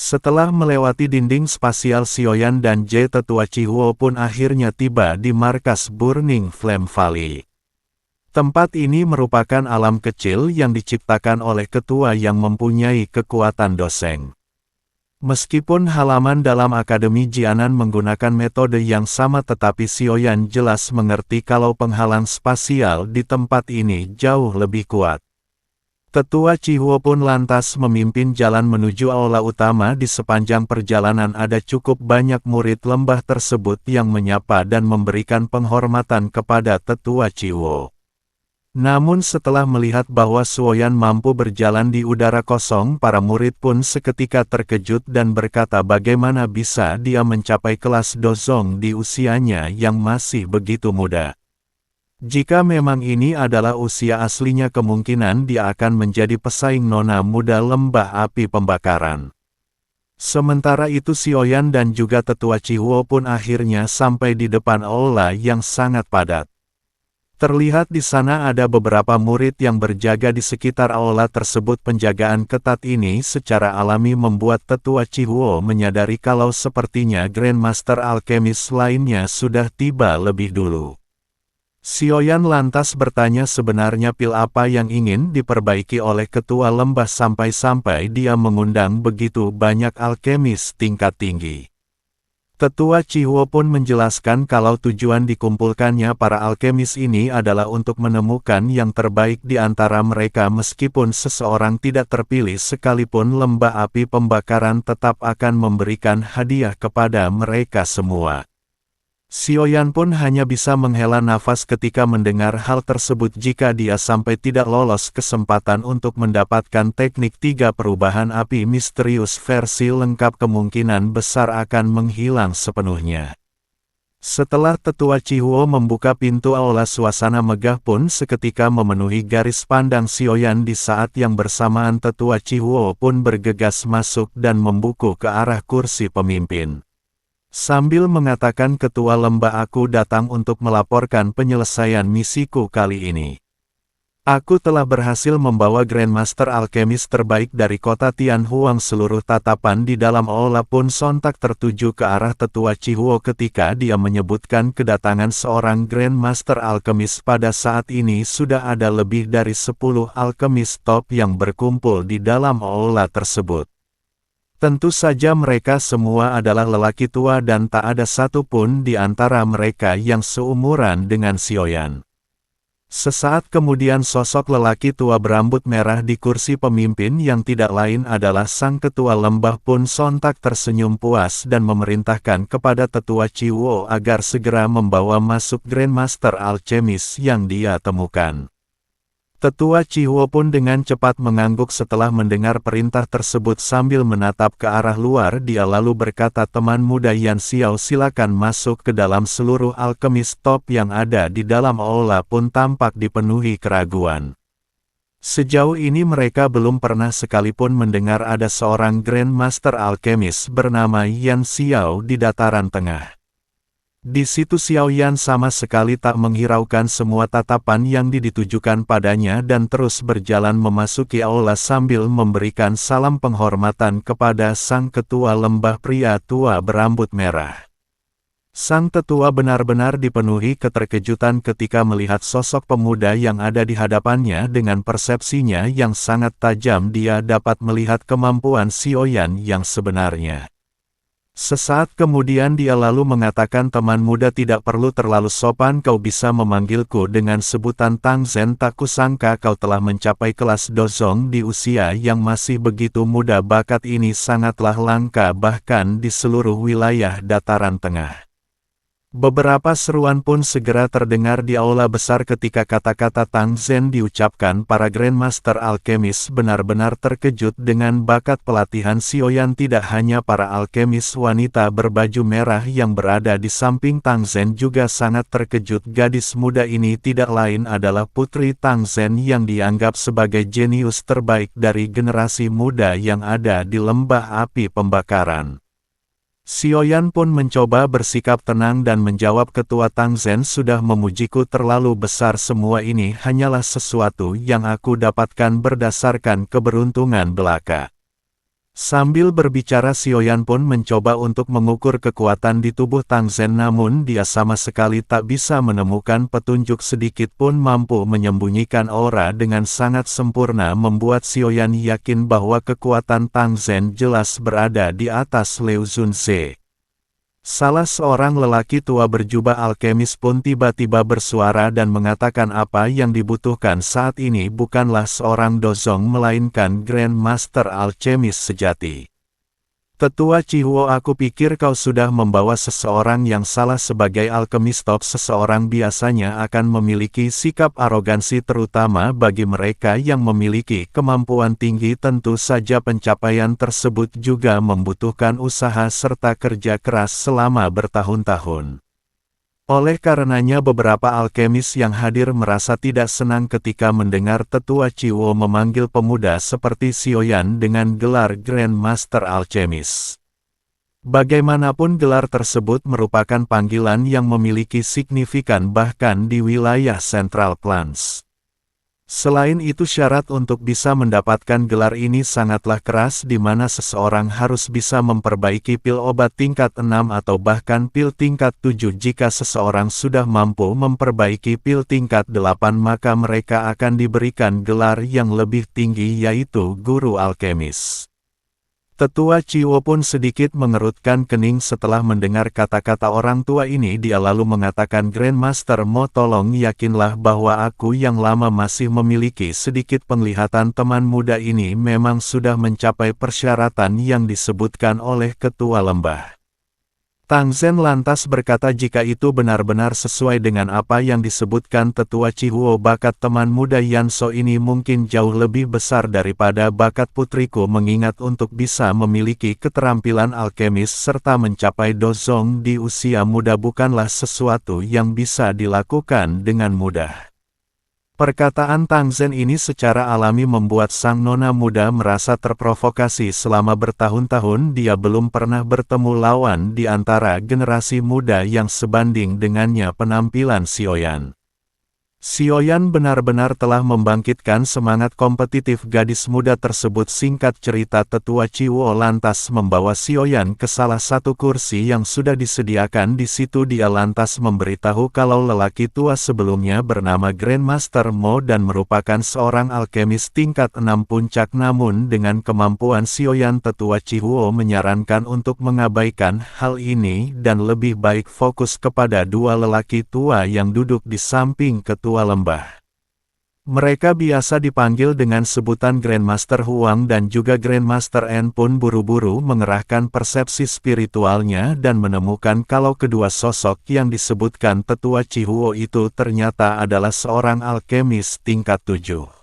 Setelah melewati dinding spasial Sioyan dan J, tetua Chihuo pun akhirnya tiba di markas Burning Flame Valley. Tempat ini merupakan alam kecil yang diciptakan oleh ketua yang mempunyai kekuatan doseng. Meskipun halaman dalam Akademi Jianan menggunakan metode yang sama, tetapi Sioyan jelas mengerti kalau penghalang spasial di tempat ini jauh lebih kuat. Tetua Chihuo pun lantas memimpin jalan menuju aula utama. Di sepanjang perjalanan ada cukup banyak murid lembah tersebut yang menyapa dan memberikan penghormatan kepada Tetua Chihuo. Namun setelah melihat bahwa Sioyan mampu berjalan di udara kosong, para murid pun seketika terkejut dan berkata bagaimana bisa dia mencapai kelas dozong di usianya yang masih begitu muda. Jika memang ini adalah usia aslinya, kemungkinan dia akan menjadi pesaing nona muda lembah api pembakaran. Sementara itu Sioyan dan juga tetua Chihuo pun akhirnya sampai di depan aula yang sangat padat. Terlihat di sana ada beberapa murid yang berjaga di sekitar aula tersebut. Penjagaan ketat ini secara alami membuat tetua Chihuo menyadari kalau sepertinya Grandmaster Alkemis lainnya sudah tiba lebih dulu. Sioyan lantas bertanya sebenarnya pil apa yang ingin diperbaiki oleh ketua lembah sampai-sampai dia mengundang begitu banyak alkemis tingkat tinggi. Tetua Chihuo pun menjelaskan kalau tujuan dikumpulkannya para alkemis ini adalah untuk menemukan yang terbaik di antara mereka. Meskipun seseorang tidak terpilih sekalipun, lembah api pembakaran tetap akan memberikan hadiah kepada mereka semua. Sioyan pun hanya bisa menghela nafas ketika mendengar hal tersebut. Jika dia sampai tidak lolos kesempatan untuk mendapatkan teknik 3 perubahan api misterius versi lengkap, kemungkinan besar akan menghilang sepenuhnya. Setelah tetua Chihuo membuka pintu aula, suasana megah pun seketika memenuhi garis pandang Sioyan. Di saat yang bersamaan tetua Chihuo pun bergegas masuk dan membuku ke arah kursi pemimpin. Sambil mengatakan, ketua lembah, aku datang untuk melaporkan penyelesaian misiku kali ini. Aku telah berhasil membawa Grandmaster Alkemis terbaik dari kota Tianhuang. Seluruh tatapan di dalam aula pun sontak tertuju ke arah tetua Chihuo ketika dia menyebutkan kedatangan seorang Grandmaster Alkemis. Pada saat ini sudah ada lebih dari 10 alkemis top yang berkumpul di dalam aula tersebut. Tentu saja mereka semua adalah lelaki tua dan tak ada satu pun di antara mereka yang seumuran dengan Sioyan. Sesaat kemudian sosok lelaki tua berambut merah di kursi pemimpin yang tidak lain adalah sang ketua lembah pun sontak tersenyum puas dan memerintahkan kepada tetua Chihuo agar segera membawa masuk Grandmaster Alkemis yang dia temukan. Tetua Chihuo pun dengan cepat mengangguk setelah mendengar perintah tersebut. Sambil menatap ke arah luar, dia lalu berkata, teman muda Yan Xiao, silakan masuk ke dalam. Seluruh alkemis top yang ada di dalam aula pun tampak dipenuhi keraguan. Sejauh ini mereka belum pernah sekalipun mendengar ada seorang Grandmaster Alkemis bernama Yan Xiao di dataran tengah. Di situ Xiaoyan sama sekali tak menghiraukan semua tatapan yang ditujukan padanya dan terus berjalan memasuki aula sambil memberikan salam penghormatan kepada sang ketua lembah pria tua berambut merah. Sang tetua benar-benar dipenuhi keterkejutan ketika melihat sosok pemuda yang ada di hadapannya. Dengan persepsinya yang sangat tajam, dia dapat melihat kemampuan Xiaoyan yang sebenarnya. Sesaat kemudian dia lalu mengatakan, teman muda, tidak perlu terlalu sopan, kau bisa memanggilku dengan sebutan Tang Zhen. Tak kusangka kau telah mencapai kelas dozong di usia yang masih begitu muda. Bakat ini sangatlah langka bahkan di seluruh wilayah dataran tengah. Beberapa seruan pun segera terdengar di aula besar ketika kata-kata Tang Zhen diucapkan. Para Grandmaster Alkemis benar-benar terkejut dengan bakat pelatihan Sioyan. Tidak hanya para alkemis wanita berbaju merah yang berada di samping Tang Zhen juga sangat terkejut. Gadis muda ini tidak lain adalah putri Tang Zhen yang dianggap sebagai jenius terbaik dari generasi muda yang ada di lembah api pembakaran. Sioyan pun mencoba bersikap tenang dan menjawab, ketua Tang Zhen sudah memujiku terlalu besar. Semua ini hanyalah sesuatu yang aku dapatkan berdasarkan keberuntungan belaka. Sambil berbicara Xiaoyan pun mencoba untuk mengukur kekuatan di tubuh Tang Zhen, namun dia sama sekali tak bisa menemukan petunjuk sedikit pun mampu menyembunyikan aura dengan sangat sempurna, membuat Xiaoyan yakin bahwa kekuatan Tang Zhen jelas berada di atas Liu Zunze. Salah seorang lelaki tua berjubah alkemis pun tiba-tiba bersuara dan mengatakan apa yang dibutuhkan saat ini bukanlah seorang dozong melainkan Grand Master Alkemis sejati. Tetua Cihuo, aku pikir kau sudah membawa seseorang yang salah sebagai alkemis top. Seseorang biasanya akan memiliki sikap arogansi, terutama bagi mereka yang memiliki kemampuan tinggi. Tentu saja pencapaian tersebut juga membutuhkan usaha serta kerja keras selama bertahun-tahun. Oleh karenanya beberapa alkemis yang hadir merasa tidak senang ketika mendengar Tetua Cihuo memanggil pemuda seperti Xiaoyan dengan gelar Grand Master Alkemis. Bagaimanapun gelar tersebut merupakan panggilan yang memiliki signifikan bahkan di wilayah Central Plains. Selain itu, syarat untuk bisa mendapatkan gelar ini sangatlah keras, di mana seseorang harus bisa memperbaiki pil obat tingkat 6 atau bahkan pil tingkat 7. Jika seseorang sudah mampu memperbaiki pil tingkat 8, maka mereka akan diberikan gelar yang lebih tinggi, yaitu Guru Alkemis. Tetua Cihuo pun sedikit mengerutkan kening setelah mendengar kata-kata orang tua ini. Dia lalu mengatakan, Grand Master Mo, tolong yakinlah bahwa aku yang lama masih memiliki sedikit penglihatan. Teman muda ini memang sudah mencapai persyaratan yang disebutkan oleh Ketua Lembah. Tang Zhen lantas berkata, jika itu benar-benar sesuai dengan apa yang disebutkan Tetua Cihuo, bakat teman muda Yanso ini mungkin jauh lebih besar daripada bakat putriku, mengingat untuk bisa memiliki keterampilan alkemis serta mencapai dozong di usia muda bukanlah sesuatu yang bisa dilakukan dengan mudah. Perkataan Tang Zhen ini secara alami membuat sang nona muda merasa terprovokasi. Selama bertahun-tahun dia belum pernah bertemu lawan di antara generasi muda yang sebanding dengannya. Penampilan Xiaoyan benar-benar telah membangkitkan semangat kompetitif gadis muda tersebut. Singkat cerita, Tetua Cihuo lantas membawa Xiaoyan ke salah satu kursi yang sudah disediakan di situ. Dia lantas memberitahu kalau lelaki tua sebelumnya bernama Grand Master Mo dan merupakan seorang alkemis tingkat 6 puncak. Namun dengan kemampuan Xiaoyan, Tetua Cihuo menyarankan untuk mengabaikan hal ini dan lebih baik fokus kepada dua lelaki tua yang duduk di samping Ketua Lembah. Mereka biasa dipanggil dengan sebutan Grandmaster Huang dan juga Grandmaster N pun buru-buru mengerahkan persepsi spiritualnya dan menemukan kalau kedua sosok yang disebutkan Tetua Cihuo itu ternyata adalah seorang alkemis tingkat 7.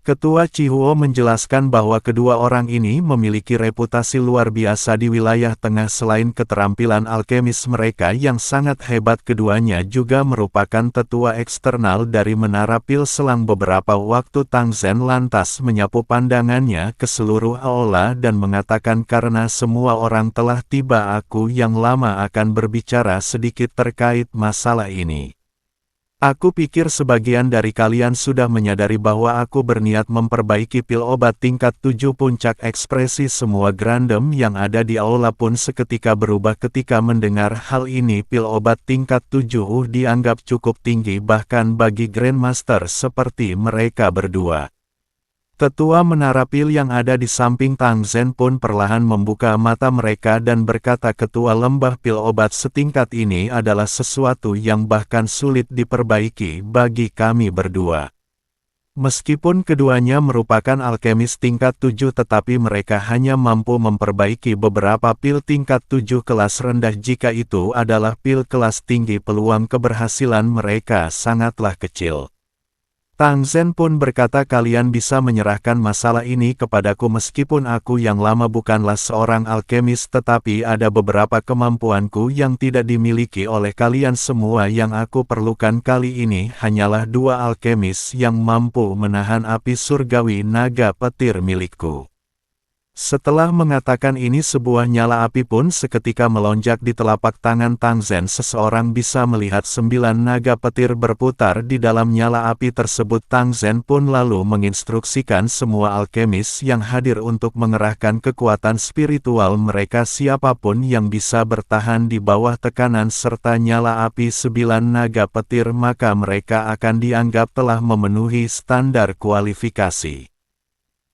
Ketua Cihuo menjelaskan bahwa kedua orang ini memiliki reputasi luar biasa di wilayah tengah. Selain keterampilan alkemis mereka yang sangat hebat, keduanya juga merupakan tetua eksternal dari Menara Pil. Selang beberapa waktu, Tang Zhen lantas menyapu pandangannya ke seluruh aula dan mengatakan, karena semua orang telah tiba, aku yang lama akan berbicara sedikit terkait masalah ini. Aku pikir sebagian dari kalian sudah menyadari bahwa aku berniat memperbaiki pil obat tingkat 7 puncak. Ekspresi semua grandem yang ada di aula pun seketika berubah ketika mendengar hal ini. Pil obat tingkat 7 dianggap cukup tinggi bahkan bagi Grandmaster seperti mereka berdua. Tetua Menara Pil yang ada di samping Tang Zhen pun perlahan membuka mata mereka dan berkata, Ketua Lembah, pil obat setingkat ini adalah sesuatu yang bahkan sulit diperbaiki bagi kami berdua. Meskipun keduanya merupakan alkemis tingkat 7, tetapi mereka hanya mampu memperbaiki beberapa pil tingkat 7 kelas rendah. Jika itu adalah pil kelas tinggi, peluang keberhasilan mereka sangatlah kecil. Tang Zhen pun berkata, kalian bisa menyerahkan masalah ini kepadaku. Meskipun aku yang lama bukanlah seorang alkemis, tetapi ada beberapa kemampuanku yang tidak dimiliki oleh kalian semua. Yang aku perlukan kali ini hanyalah dua alkemis yang mampu menahan api surgawi naga petir milikku. Setelah mengatakan ini, sebuah nyala api pun seketika melonjak di telapak tangan Tang Zhen. Seseorang bisa melihat 9 naga petir berputar di dalam nyala api tersebut. Tang Zhen pun lalu menginstruksikan semua alkemis yang hadir untuk mengerahkan kekuatan spiritual mereka. Siapapun yang bisa bertahan di bawah tekanan serta nyala api 9 naga petir, maka mereka akan dianggap telah memenuhi standar kualifikasi.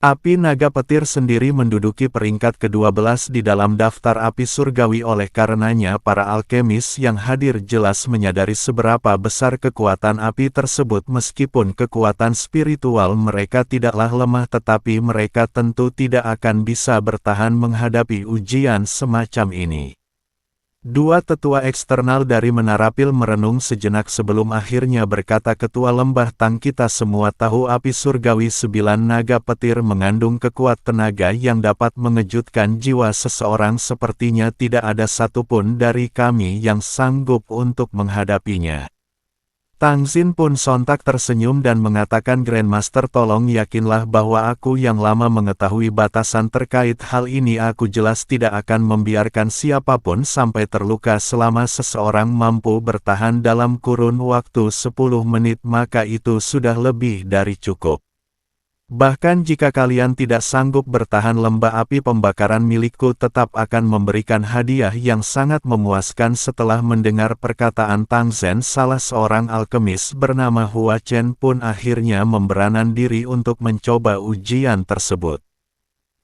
Api naga petir sendiri menduduki peringkat ke-12 di dalam daftar api surgawi. Oleh karenanya para alkemis yang hadir jelas menyadari seberapa besar kekuatan api tersebut. Meskipun kekuatan spiritual mereka tidaklah lemah, tetapi mereka tentu tidak akan bisa bertahan menghadapi ujian semacam ini. Dua tetua eksternal dari Menara Pil merenung sejenak sebelum akhirnya berkata, "Ketua Lembah Tang, kita semua tahu api surgawi 9 naga petir mengandung kekuatan tenaga yang dapat mengejutkan jiwa seseorang. Sepertinya tidak ada satupun dari kami yang sanggup untuk menghadapinya." Tang Xin pun sontak tersenyum dan mengatakan, "Grandmaster, tolong yakinlah bahwa aku yang lama mengetahui batasan terkait hal ini. Aku jelas tidak akan membiarkan siapapun sampai terluka. Selama seseorang mampu bertahan dalam kurun waktu 10 menit, maka itu sudah lebih dari cukup. Bahkan jika kalian tidak sanggup bertahan, lembah api pembakaran milikku tetap akan memberikan hadiah yang sangat memuaskan." Setelah mendengar perkataan Tang Zhen, salah seorang alkemis bernama Hua Chen pun akhirnya memberanikan diri untuk mencoba ujian tersebut.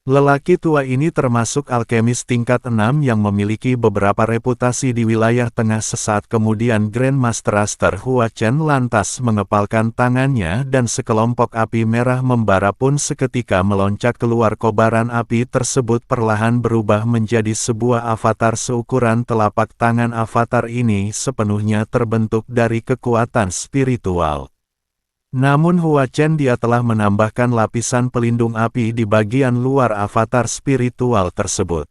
Lelaki tua ini termasuk alkemis tingkat 6 yang memiliki beberapa reputasi di wilayah tengah. Sesaat kemudian Grandmaster Hua Chen lantas mengepalkan tangannya dan sekelompok api merah membara pun seketika melonjak keluar. Kobaran api tersebut perlahan berubah menjadi sebuah avatar seukuran telapak tangan. Avatar ini sepenuhnya terbentuk dari kekuatan spiritual. Namun Hua Chen dia telah menambahkan lapisan pelindung api di bagian luar avatar spiritual tersebut.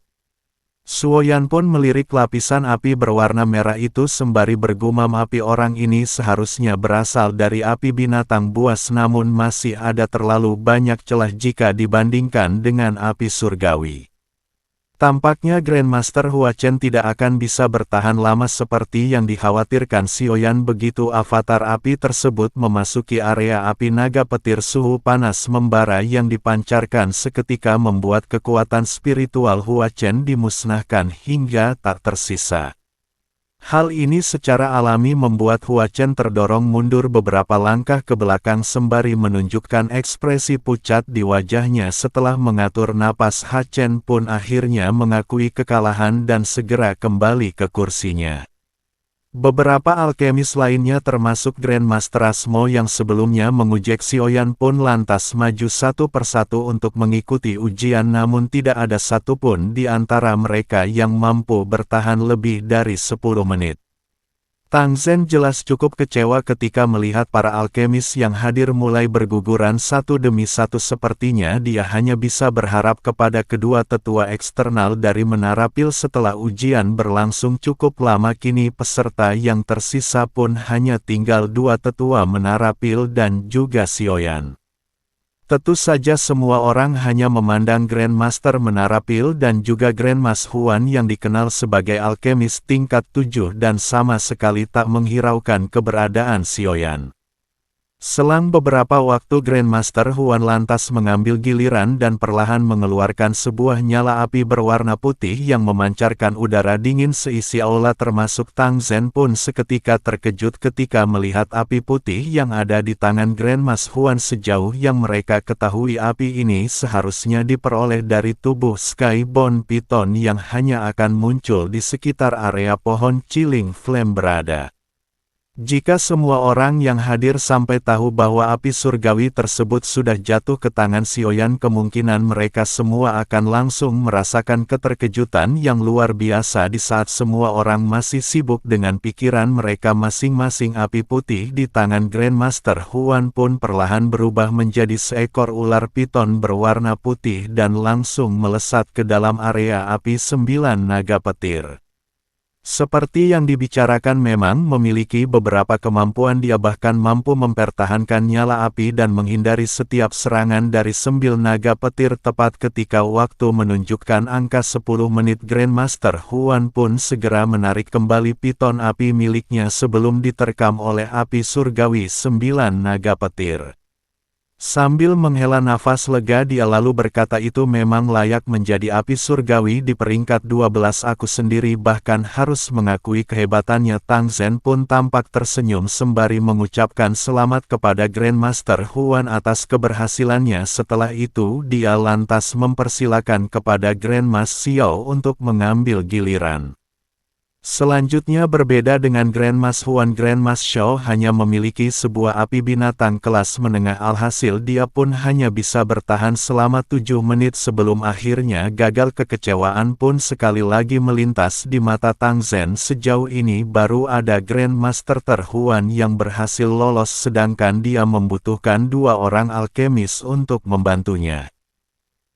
Suoyan pun melirik lapisan api berwarna merah itu sembari bergumam, api orang ini seharusnya berasal dari api binatang buas, namun masih ada terlalu banyak celah jika dibandingkan dengan api surgawi. Tampaknya Grandmaster Hua Chen tidak akan bisa bertahan lama seperti yang dikhawatirkan Sioyan. Begitu avatar api tersebut memasuki area api naga petir, suhu panas membara yang dipancarkan seketika membuat kekuatan spiritual Hua Chen dimusnahkan hingga tak tersisa. Hal ini secara alami membuat Hua Chen terdorong mundur beberapa langkah ke belakang sembari menunjukkan ekspresi pucat di wajahnya. Setelah mengatur napas, Hua Chen pun akhirnya mengakui kekalahan dan segera kembali ke kursinya. Beberapa alkemis lainnya termasuk Grandmaster Asmo yang sebelumnya mengujek Sioyan pun lantas maju satu persatu untuk mengikuti ujian, namun tidak ada satupun di antara mereka yang mampu bertahan lebih dari 10 menit. Tang Zhen jelas cukup kecewa ketika melihat para alkemis yang hadir mulai berguguran satu demi satu. Sepertinya dia hanya bisa berharap kepada kedua tetua eksternal dari Menara Pil. Setelah ujian berlangsung cukup lama, kini peserta yang tersisa pun hanya tinggal dua tetua Menara Pil dan juga Sioyan. Tentu saja semua orang hanya memandang Grandmaster Menara Pil dan juga Grandmaster Huan yang dikenal sebagai alkemis tingkat 7 dan sama sekali tak menghiraukan keberadaan Sioyan. Selang beberapa waktu Grandmaster Huan lantas mengambil giliran dan perlahan mengeluarkan sebuah nyala api berwarna putih yang memancarkan udara dingin. Seisi aula termasuk Tang Zhen pun seketika terkejut ketika melihat api putih yang ada di tangan Grandmaster Huan. Sejauh yang mereka ketahui, api ini seharusnya diperoleh dari tubuh Skyborn Python yang hanya akan muncul di sekitar area pohon Chilling Flame berada. Jika semua orang yang hadir sampai tahu bahwa api surgawi tersebut sudah jatuh ke tangan Sioyan, kemungkinan mereka semua akan langsung merasakan keterkejutan yang luar biasa. Di saat semua orang masih sibuk dengan pikiran mereka masing-masing, api putih di tangan Grandmaster Huan pun perlahan berubah menjadi seekor ular piton berwarna putih dan langsung melesat ke dalam area api 9 naga petir. Seperti yang dibicarakan memang memiliki beberapa kemampuan, dia bahkan mampu mempertahankan nyala api dan menghindari setiap serangan dari sembil naga petir. Tepat ketika waktu menunjukkan angka 10 menit, Grandmaster Huan pun segera menarik kembali piton api miliknya sebelum diterkam oleh api surgawi 9 naga petir. Sambil menghela nafas lega dia lalu berkata, itu memang layak menjadi api surgawi di peringkat 12. Aku sendiri bahkan harus mengakui kehebatannya. Tang Zhen pun tampak tersenyum sembari mengucapkan selamat kepada Grandmaster Huan atas keberhasilannya. Setelah itu dia lantas mempersilakan kepada Grandmas Xiao untuk mengambil giliran. Selanjutnya berbeda dengan Grandmas Huan, Grandmas Xiao hanya memiliki sebuah api binatang kelas menengah, alhasil dia pun hanya bisa bertahan selama 7 menit sebelum akhirnya gagal. Kekecewaan pun sekali lagi melintas di mata Tang Zhen. Sejauh ini baru ada Grandmaster Huan yang berhasil lolos, sedangkan dia membutuhkan 2 orang alkemis untuk membantunya.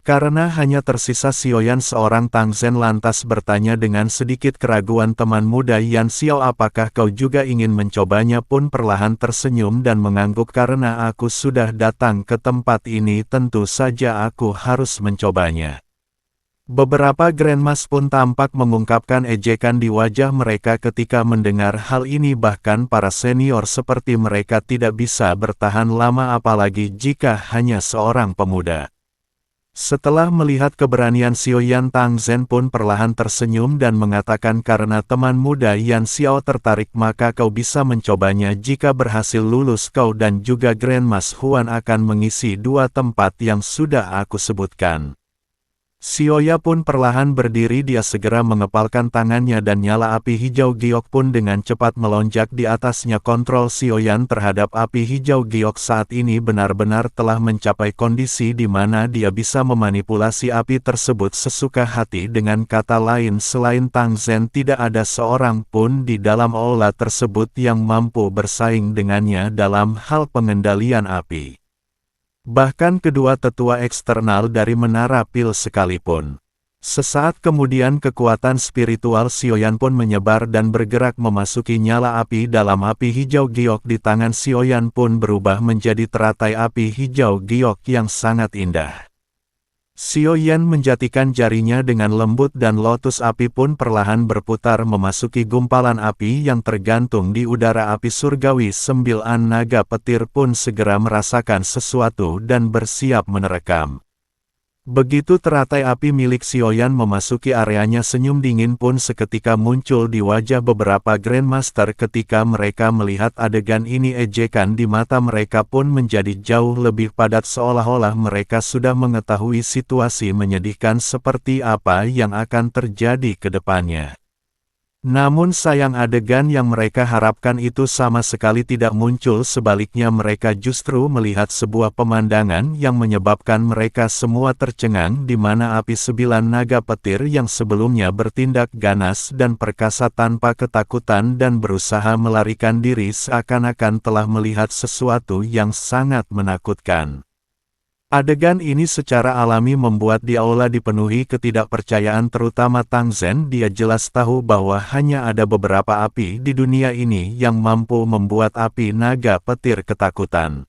Karena hanya tersisa Xiaoyan seorang, Tang Zhen lantas bertanya dengan sedikit keraguan, teman muda Yan Xiao, apakah kau juga ingin mencobanya? Pun perlahan tersenyum dan mengangguk, karena aku sudah datang ke tempat ini tentu saja aku harus mencobanya. Beberapa Grandmas pun tampak mengungkapkan ejekan di wajah mereka ketika mendengar hal ini, bahkan para senior seperti mereka tidak bisa bertahan lama apalagi jika hanya seorang pemuda. Setelah melihat keberanian Xiaoyan, Tang Zhen pun perlahan tersenyum dan mengatakan, karena teman muda Yan Xiao tertarik maka kau bisa mencobanya. Jika berhasil lulus, kau dan juga Grandmas Huan akan mengisi 2 tempat yang sudah aku sebutkan. Xiaoya pun perlahan berdiri, dia segera mengepalkan tangannya dan nyala api hijau giok pun dengan cepat melonjak di atasnya. Kontrol Xiaoyan terhadap api hijau giok saat ini benar-benar telah mencapai kondisi di mana dia bisa memanipulasi api tersebut sesuka hati. Dengan kata lain, selain Tang Zhen tidak ada seorang pun di dalam aula tersebut yang mampu bersaing dengannya dalam hal pengendalian api. Bahkan kedua tetua eksternal dari Menara Pil sekalipun. Sesaat kemudian kekuatan spiritual Xiaoyan pun menyebar dan bergerak memasuki nyala api dalam api hijau giok. Di tangan Xiaoyan pun berubah menjadi teratai api hijau giok yang sangat indah. Xiaoyan menjatikan jarinya dengan lembut dan lotus api pun perlahan berputar memasuki gumpalan api yang tergantung di udara. Api surgawi 9 naga petir pun segera merasakan sesuatu dan bersiap menerkam. Begitu teratai api milik Xiaoyan memasuki areanya, senyum dingin pun seketika muncul di wajah beberapa Grandmaster ketika mereka melihat adegan ini. Ejekan di mata mereka pun menjadi jauh lebih padat, seolah-olah mereka sudah mengetahui situasi menyedihkan seperti apa yang akan terjadi ke depannya. Namun sayang, adegan yang mereka harapkan itu sama sekali tidak muncul. Sebaliknya mereka justru melihat sebuah pemandangan yang menyebabkan mereka semua tercengang, di mana api 9 naga petir yang sebelumnya bertindak ganas dan perkasa tanpa ketakutan dan berusaha melarikan diri seakan-akan telah melihat sesuatu yang sangat menakutkan. Adegan ini secara alami membuat di aula dipenuhi ketidakpercayaan, terutama Tang Zhen. Dia jelas tahu bahwa hanya ada beberapa api di dunia ini yang mampu membuat api naga petir ketakutan.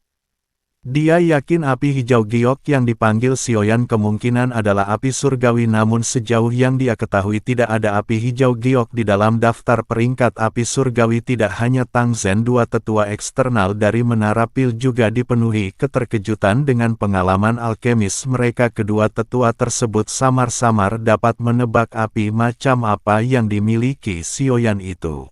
Dia yakin api hijau giok yang dipanggil Xiaoyan kemungkinan adalah api surgawi, namun sejauh yang dia ketahui tidak ada api hijau giok di dalam daftar peringkat api surgawi. Tidak hanya Tang Zhen, 2 tetua eksternal dari Menara Pil juga dipenuhi keterkejutan dengan pengalaman alkemis mereka. Kedua tetua tersebut samar-samar dapat menebak api macam apa yang dimiliki Xiaoyan itu.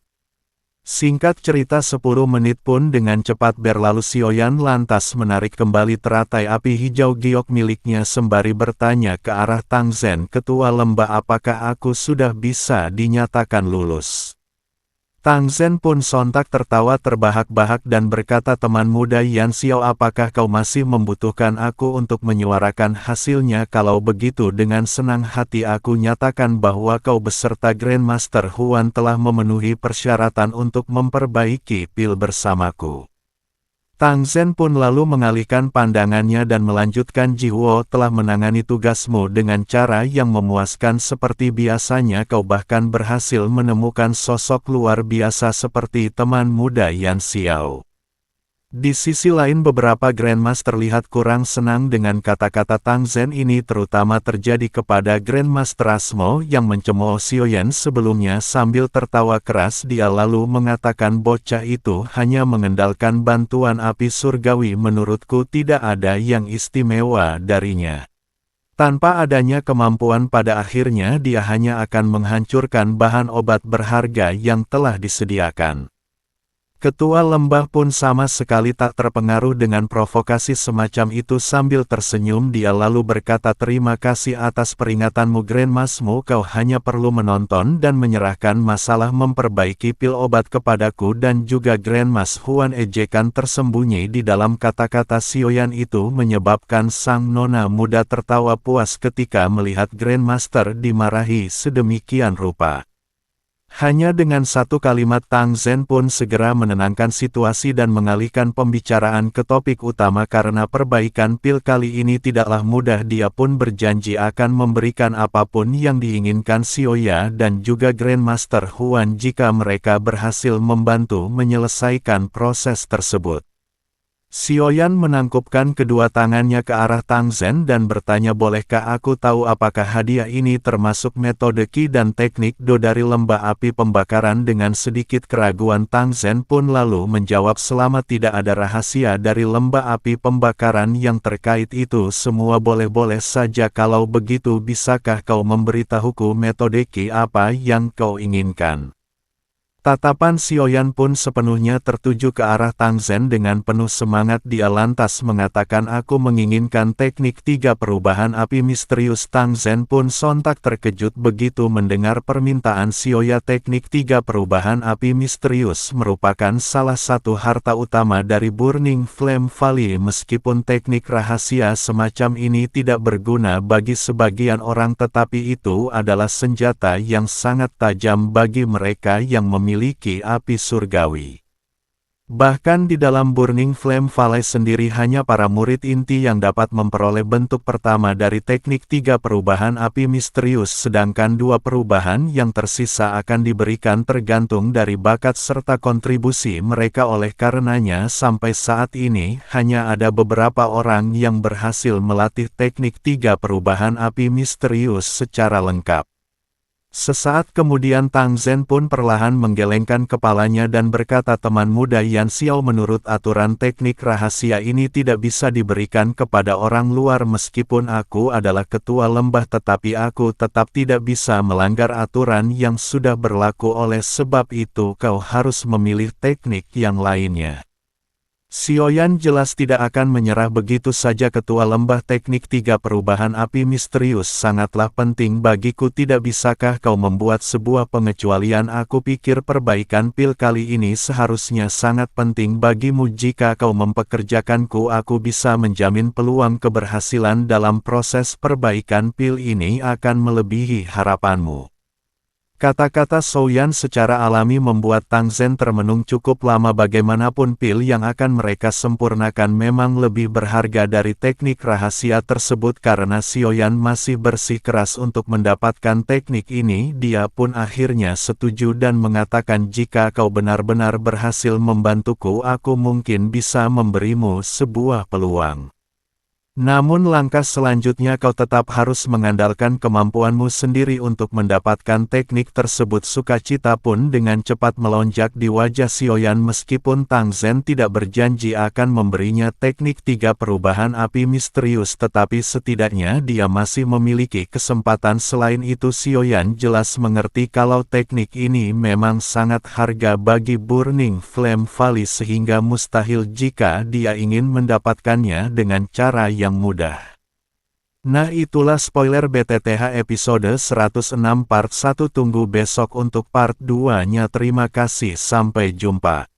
Singkat cerita, 10 menit pun dengan cepat berlalu. Xiaoyan lantas menarik kembali teratai api hijau giok miliknya sembari bertanya ke arah Tang Zhen, ketua lembah, apakah aku sudah bisa dinyatakan lulus? Tang Zhen pun sontak tertawa terbahak-bahak dan berkata, teman muda Yan Xiao, apakah kau masih membutuhkan aku untuk menyuarakan hasilnya? Kalau begitu dengan senang hati aku nyatakan bahwa kau beserta Grandmaster Huan telah memenuhi persyaratan untuk memperbaiki pil bersamaku. Tang Zhen pun lalu mengalihkan pandangannya dan melanjutkan, Jihuo telah menangani tugasmu dengan cara yang memuaskan seperti biasanya. Kau bahkan berhasil menemukan sosok luar biasa seperti teman muda Yan Xiao. Di sisi lain beberapa Grandmaster terlihat kurang senang dengan kata-kata Tang Zhen ini, terutama terjadi kepada Grandmaster Asmo yang mencemooh Xiaoyan sebelumnya. Sambil tertawa keras dia lalu mengatakan, bocah itu hanya mengandalkan bantuan api surgawi, menurutku tidak ada yang istimewa darinya. Tanpa adanya kemampuan pada akhirnya dia hanya akan menghancurkan bahan obat berharga yang telah disediakan. Ketua lembah pun sama sekali tak terpengaruh dengan provokasi semacam itu. Sambil tersenyum dia lalu berkata, terima kasih atas peringatanmu Grandmaster, kau hanya perlu menonton dan menyerahkan masalah memperbaiki pil obat kepadaku dan juga Grandmaster Huan. Ejekan tersembunyi di dalam kata-kata Xiaoyan itu menyebabkan sang nona muda tertawa puas ketika melihat Grandmaster dimarahi sedemikian rupa. Hanya dengan satu kalimat Tang Zhen pun segera menenangkan situasi dan mengalihkan pembicaraan ke topik utama. Karena perbaikan pil kali ini tidaklah mudah, dia pun berjanji akan memberikan apapun yang diinginkan Xiaoya dan juga Grandmaster Huan jika mereka berhasil membantu menyelesaikan proses tersebut. Xiaoyan menangkupkan kedua tangannya ke arah Tang Zhen dan bertanya, bolehkah aku tahu apakah hadiah ini termasuk metode Qi dan teknik Do dari lembah api pembakaran? Dengan sedikit keraguan Tang Zhen pun lalu menjawab, selama tidak ada rahasia dari lembah api pembakaran yang terkait itu semua boleh-boleh saja. Kalau begitu bisakah kau memberitahuku metode Qi apa yang kau inginkan? Tatapan Xiaoyan pun sepenuhnya tertuju ke arah Tang Zhen. Dengan penuh semangat dia lantas mengatakan, aku menginginkan teknik 3 perubahan api misterius. Tang Zhen pun sontak terkejut begitu mendengar permintaan Xiaoya. Teknik 3 perubahan api misterius merupakan salah satu harta utama dari Burning Flame Valley. Meskipun teknik rahasia semacam ini tidak berguna bagi sebagian orang, tetapi itu adalah senjata yang sangat tajam bagi mereka yang memiliki api surgawi. Bahkan di dalam Burning Flame Valley sendiri hanya para murid inti yang dapat memperoleh bentuk pertama dari teknik 3 perubahan api misterius, sedangkan 2 perubahan yang tersisa akan diberikan tergantung dari bakat serta kontribusi mereka. Oleh karenanya sampai saat ini hanya ada beberapa orang yang berhasil melatih teknik 3 perubahan api misterius secara lengkap. Sesaat kemudian Tang Zhen pun perlahan menggelengkan kepalanya dan berkata, teman muda Yan Xiao, menurut aturan teknik rahasia ini tidak bisa diberikan kepada orang luar. Meskipun aku adalah ketua lembah tetapi aku tetap tidak bisa melanggar aturan yang sudah berlaku, oleh sebab itu kau harus memilih teknik yang lainnya. Xiaoyan jelas tidak akan menyerah begitu saja. Ketua lembah, teknik 3 perubahan api misterius sangatlah penting bagiku. Tidak bisakah kau membuat sebuah pengecualian? Aku pikir perbaikan pil kali ini seharusnya sangat penting bagimu. Jika kau mempekerjakanku, aku bisa menjamin peluang keberhasilan dalam proses perbaikan pil ini akan melebihi harapanmu. Kata-kata Xiaoyan secara alami membuat Tang Zhen termenung cukup lama. Bagaimanapun pil yang akan mereka sempurnakan memang lebih berharga dari teknik rahasia tersebut. Karena Xiaoyan masih bersikeras untuk mendapatkan teknik ini, dia pun akhirnya setuju dan mengatakan, jika kau benar-benar berhasil membantuku, aku mungkin bisa memberimu sebuah peluang. Namun langkah selanjutnya kau tetap harus mengandalkan kemampuanmu sendiri untuk mendapatkan teknik tersebut. Sukacita pun dengan cepat melonjak di wajah Xiaoyan. Meskipun Tang Zhen tidak berjanji akan memberinya teknik 3 perubahan api misterius, tetapi setidaknya dia masih memiliki kesempatan. Selain itu Xiaoyan jelas mengerti kalau teknik ini memang sangat harga bagi Burning Flame Valley, sehingga mustahil jika dia ingin mendapatkannya dengan cara yang mudah. Nah, itulah spoiler BTTH episode 106 part 1. Tunggu besok untuk part 2-nya. Terima kasih, sampai jumpa.